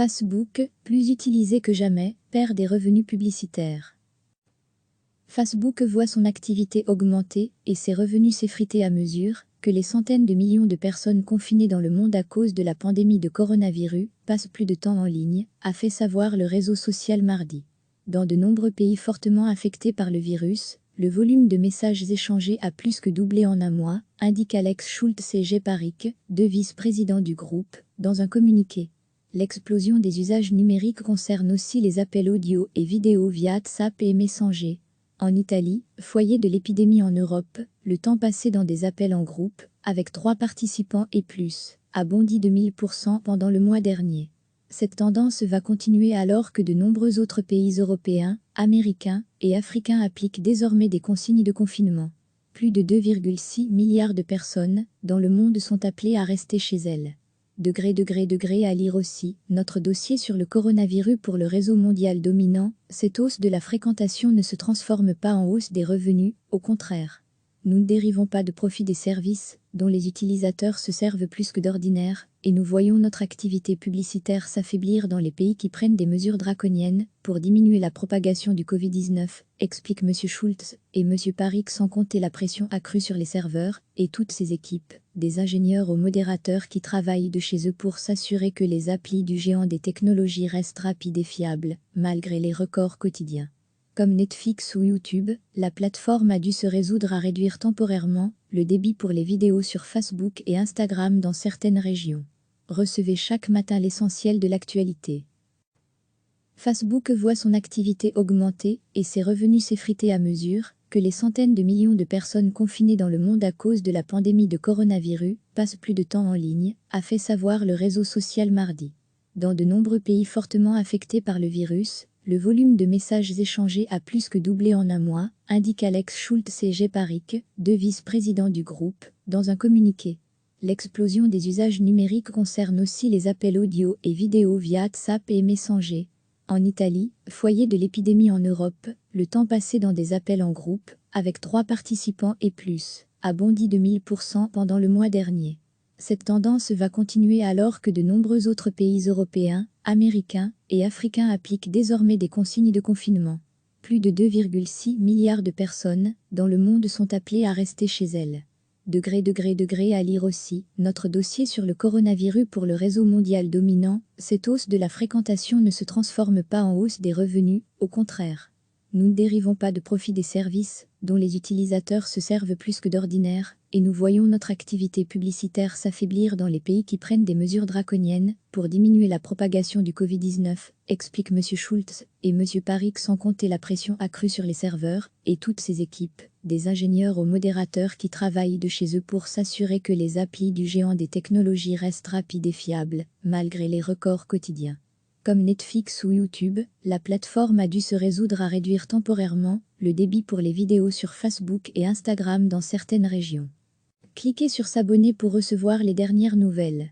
Facebook, plus utilisé que jamais, perd des revenus publicitaires. Facebook voit son activité augmenter et ses revenus s'effriter à mesure que les centaines de millions de personnes confinées dans le monde à cause de la pandémie de coronavirus passent plus de temps en ligne, a fait savoir le réseau social mardi. Dans de nombreux pays fortement affectés par le virus, le volume de messages échangés a plus que doublé en un mois, indique Alex Schultz et Jay Parikh, deux vice-présidents du groupe, dans un communiqué. L'explosion des usages numériques concerne aussi les appels audio et vidéo via WhatsApp et Messenger. En Italie, foyer de l'épidémie en Europe, le temps passé dans des appels en groupe, avec 3 participants et plus, a bondi de 1000% pendant le mois dernier. Cette tendance va continuer alors que de nombreux autres pays européens, américains et africains appliquent désormais des consignes de confinement. Plus de 2,6 milliards de personnes dans le monde sont appelées à rester chez elles. Degré à lire aussi, notre dossier sur le coronavirus pour le réseau mondial dominant, cette hausse de la fréquentation ne se transforme pas en hausse des revenus, au contraire. Nous ne dérivons pas de profit des services, dont les utilisateurs se servent plus que d'ordinaire, et nous voyons notre activité publicitaire s'affaiblir dans les pays qui prennent des mesures draconiennes pour diminuer la propagation du Covid-19, explique M. Schultz et M. Parikh, sans compter la pression accrue sur les serveurs et toutes ces équipes, des ingénieurs aux modérateurs qui travaillent de chez eux pour s'assurer que les applis du géant des technologies restent rapides et fiables, malgré les records quotidiens. Comme Netflix ou YouTube, la plateforme a dû se résoudre à réduire temporairement le débit pour les vidéos sur Facebook et Instagram dans certaines régions. Recevez chaque matin l'essentiel de l'actualité. Facebook voit son activité augmenter et ses revenus s'effriter à mesure que les centaines de millions de personnes confinées dans le monde à cause de la pandémie de coronavirus passent plus de temps en ligne, a fait savoir le réseau social mardi. Dans de nombreux pays fortement affectés par le virus, le volume de messages échangés a plus que doublé en un mois, indique Alex Schultz et Jay Parikh, deux vice-présidents du groupe, dans un communiqué. L'explosion des usages numériques concerne aussi les appels audio et vidéo via WhatsApp et Messenger. En Italie, foyer de l'épidémie en Europe, le temps passé dans des appels en groupe, avec 3 participants et plus, a bondi de 1000% pendant le mois dernier. Cette tendance va continuer alors que de nombreux autres pays européens, américains et africains appliquent désormais des consignes de confinement. Plus de 2,6 milliards de personnes dans le monde sont appelées à rester chez elles. Degré à lire aussi, notre dossier sur le coronavirus pour le réseau mondial dominant, cette hausse de la fréquentation ne se transforme pas en hausse des revenus, au contraire. Nous ne dérivons pas de profit des services, dont les utilisateurs se servent plus que d'ordinaire, et nous voyons notre activité publicitaire s'affaiblir dans les pays qui prennent des mesures draconiennes pour diminuer la propagation du Covid-19, explique M. Schultz et M. Parikh, sans compter la pression accrue sur les serveurs et toutes ces équipes, des ingénieurs aux modérateurs qui travaillent de chez eux pour s'assurer que les applis du géant des technologies restent rapides et fiables, malgré les records quotidiens. Comme Netflix ou YouTube, la plateforme a dû se résoudre à réduire temporairement le débit pour les vidéos sur Facebook et Instagram dans certaines régions. Cliquez sur s'abonner pour recevoir les dernières nouvelles.